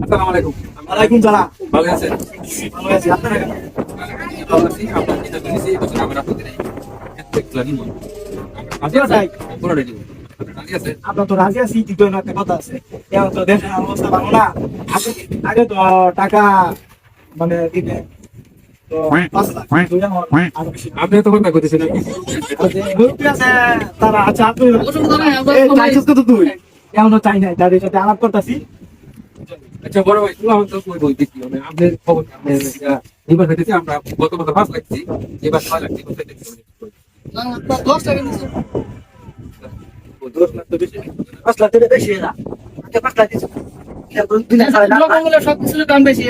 আসসালামু আলাইকুম। ওয়ালাইকুম সালাম। ভালো আছেন? ভালো আছি, আপনারা কেমন? ভালো আছি। আপনার চিন্তা করেছি এবছর আমার আপত্তি নেই। দেখলাম রাজি আছে? পুরো রেডি। রাজি আছে? আপনার তো রাজি আছি, কিন্তু একটা কথা আছে। এখন তো দেশের অবস্থা ভালো না। আগে আগে তো টাকা মানে দিতে তো 5 লাখ দুই আমার আরো বেশি। আপনি তো কথা কইতেছেন নাকি? আর যে মুরব্বি আছে, তারা আচ্ছা আপনি চাইছিস তো তুই এখনো চাই নাই, তাদের সাথে আলাপ করতেছি। আচ্ছা বড় ভাই, তুমি আমাকে তো কই বই দেখি মানে আপনার খবর আপনি এবার হইতেছে আমরা গত বছর 5 লাখ দিছি, এবার 6 লাখ দিছি দেখছি। 10 লাখ তো বেশি, 5 লাখ থেকে বেশি না। আগে 5 লাখ দিছি, এখন 2 লাখ সাড়ে 4 লাখ। সবকিছুর দাম বেশি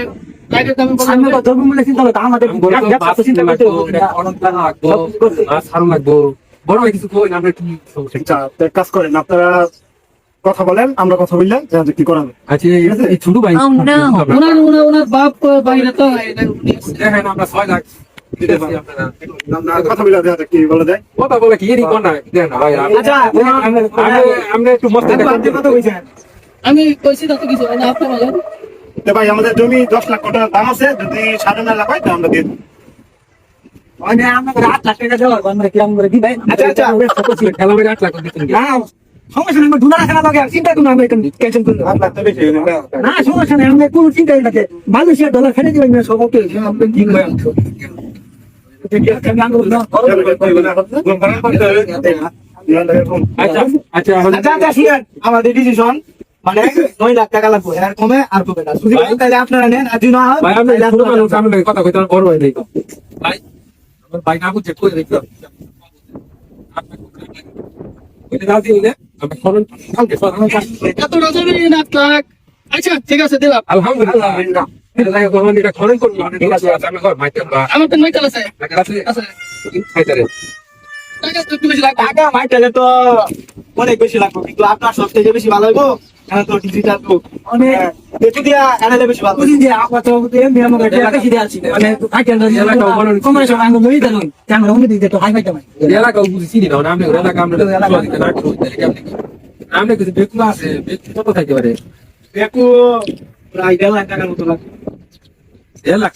লাগে দাম আমি তো দ্রব্যমূল্য চিন্তা করতে আমাদের ব্যবসা তো চিন্তা করতে হবে। বড় ভাই কিছু কই না আমরা কি আচ্ছা, তো এক কাজ করেন, আপনারা কথা বলেন, আমরা কথা বললাম যে কি করা হবে। আচ্ছা এই ছোট ভাই ওনার বাপ বাইরে তো দেখেন আমরা 6 লাখ দিতেছি আপনারা আপনারা কথা বলে দেখা যাক কি বলা যায়। কথা বলে কি এরই কোন না দেখেন না ভাই আচ্ছা, আমরা একটু মস্ত আপনি কত কইছেন? আমি কইছি তত কিছু না আপনি বলেন তো ভাই আমাদের জমি 10 লাখ টাকা দাম আছে, যদি 9.5 লাখ হয় তো আমরা দিয়ে দেব। মানে আমাদের 8 লাখ টাকা দেওয়ার আমরা কি আমরা দিই ভাই? আচ্ছা আচ্ছা, খেলা করে 8 লাখ দিতেন না সমস্যা নেই, দুনা রাখা লাগে, চিন্তা করুন, আমরা টেনশন করুন 8 লাখ তো বেশি হয়ে গেল। না, সমস্যা নেই, আমরা কোনো চিন্তাই না। মালয়েশিয়ার ডলার ফেলে দিবেন না সব, ওকে আপনি ঠিক হয়ে আচ্ছা আচ্ছা আচ্ছা আচ্ছা শুনেন, আমাদের ডিসিশন মানে 9 লাখ টাকা লাগবে, এর কমে আর কমে না। যদি তাহলে আপনারা নেন, আর যদি না হয় ভাই আমি ছোট মানুষ আমি কথা কইতে বড় ভাই দেখো ভাই আমার ভাই না বুঝে কই দেখো আপনি রাজি হইলে আমি ফোন কালকে এত রাজাবে 8 লাখ আচ্ছা ঠিক আছে দিলাম আলহামদুলিল্লাহ এটা লাগে কোন এটা খরচ করব ঠিক আছে আমি কর মাইতে বা আমার তো নয়টা আছে আছে আছে খাইতারে টাকা তো একটু বেশি লাগবে টাকা মাইটালে তো অনেক বেশি লাগবে, কিন্তু আপনার সব থেকে বেশি ভালো হইব এখন তো ডিজিটাল তো অনেক বেশি দিয়া এনালে বেশি ভালো বুঝিন যে আপা তো এমনি আমাকে টাকা বেশি দেয়া আছে মানে কাটেন না এলাকা বড় কমে সব আঙ্গুল ধরে দিলেন কেন ওমনি দিতে তো হাই ফাইটা মানে এলাকা বুঝছি না আমি এলাকা আমরা দিতে না করতে কেমন আমরা কিছু বেকুলা আছে বেকু কত থাকতে পারে একটু প্রায় 1.5 লাখ টাকার মতো লাগবে। 1 লাখ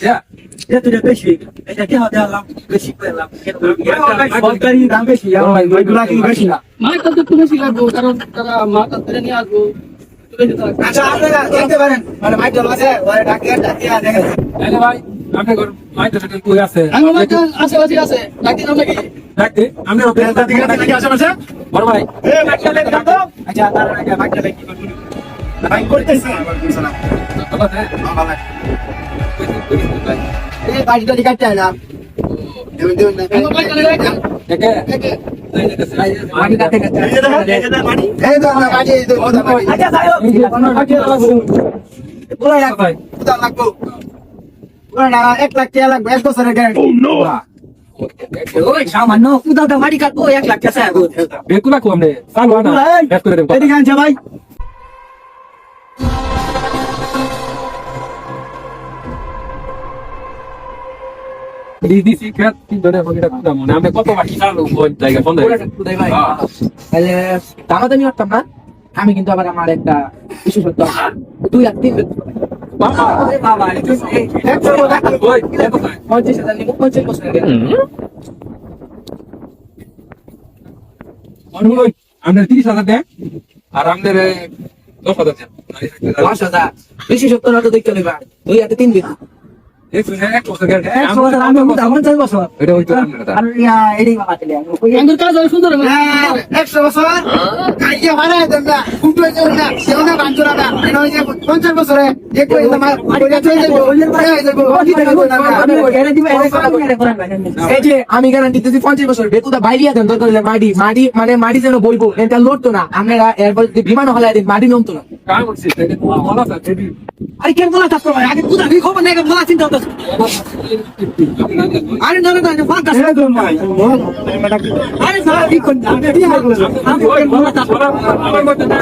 এত বেশি এটা কি হবে, আলাম বেশি করলাম সরকারি দাম বেশি, আমার 2 লাখ বেশি না। মার তো একটু বেশি লাগবে কারণ তারা মা তো ধরে নিয়ে আসবো একটু বেশি তো লাগবে। আচ্ছা আপনারা দেখতে পারেন মানে মাইটাল আছে ওরে ডাকিয়া দেখেন। আরে ভাই আপনি কর মাইতে কই আছে আমার মাঝে আশেপাশে আছে ডাকি নাম নাকি ডাকতে আমরা এটা দিকে নাকি আশেপাশে? বড় ভাই এই মাইটাল দেখেন তো। আচ্ছা তারা আগে মাইটাল কি করব ভাই করতেছি। সালাম। ভালো আছে ভালো লাগে। এই বাড়িটা কাটতে আইলাম দেন আমার ভাই চলে গেছে একে একে বাড়ি কাটতে কাটতে এই যে দেখেন, এই যে দেখেন বাড়ি। এই তো আমরা বাড়ি এই তো বাড়ি। আচ্ছা যাই হোক আমরা বাড়ি পুরো এক ভাই কোথা লাগবো পুরো না 1 লাখ টাকা লাগবে, 1 বছরের গ্যারান্টি। ওই সামান্য কোথাও বাড়ি কাটবো 1 লাখ টাকা লাগবে। বেকুলা কো আমনে চালু না ব্যাক করে দেব এদিকে আনছে ভাই। ডিডিসি খেত কি ধরে হইরা কুদা মনে আমরা কত বাকি চালু কোন জায়গা বন্ধ তাহলে টাকা তো নিয়ে আসতাম না, আমি কিন্তু আবার আমার একটা বিশেষত্ব আছে 2 লাখ 3 বাবা বাবা এই 50,000 নিব 50 বছর আগে। অনুই আমরা 30,000 দেন আর আমাদের 10,000 দেন 10,000 বিশেষত্ব না তো দেখতে লইবা 2 হাতে 3 দিন 1 বছর গেল 1 বছর আমি কিন্তু 50 বছর এটা হইতো আমরা আর ইয়া এডি বাবা চলে আমি আঙ্গুর কাজ হয় সুন্দর হবে 100 বছর আইয়া মারা দেন না কুটো যাও না সেও না বাঞ্চরা না এনো যে 50 বছরে এক কই না মারা চলে যাবো এই যে আমি গ্যারান্টি দিতেছি 50 বছর বেকুদা বাইরিয়া দেন দরকার হলে মাটি মাটি মানে মাটি যেন বইবো এটা লড়তো না আমরা এরপর যদি বিমান হলায় দিন মাটি নমতো না। কাম করছিস এটা বলা আছে আরে কেন বলা থাকতো ভাই আগে কুদা খবর নাই বলা চিন্তা হতো আরে না না না ফাঁক আছে আরে স্যার কি কোন আমি আমি বলা থাকতো আমার মত না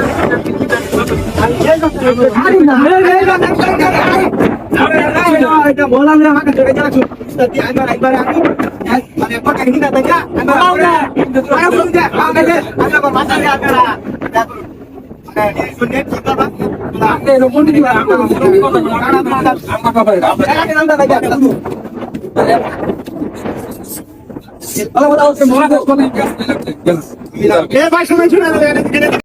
আরে না এটা বলা না আমাকে চলে যাচ্ছ সত্যি একবার একবার আমি মানে পকা কিনা দেখা আমরা আমরা বলতে আমরা বাবা বাচ্চা আপনারা মানে শুনে কি বাবা আপনি এরকম দিবেন, আমরা কথা বলি, আমরা ভালো কথা বলছে, মনে হয় মনে কোনো ইতিহাস নেই লাগছে। এ ভাই শুনে শুনে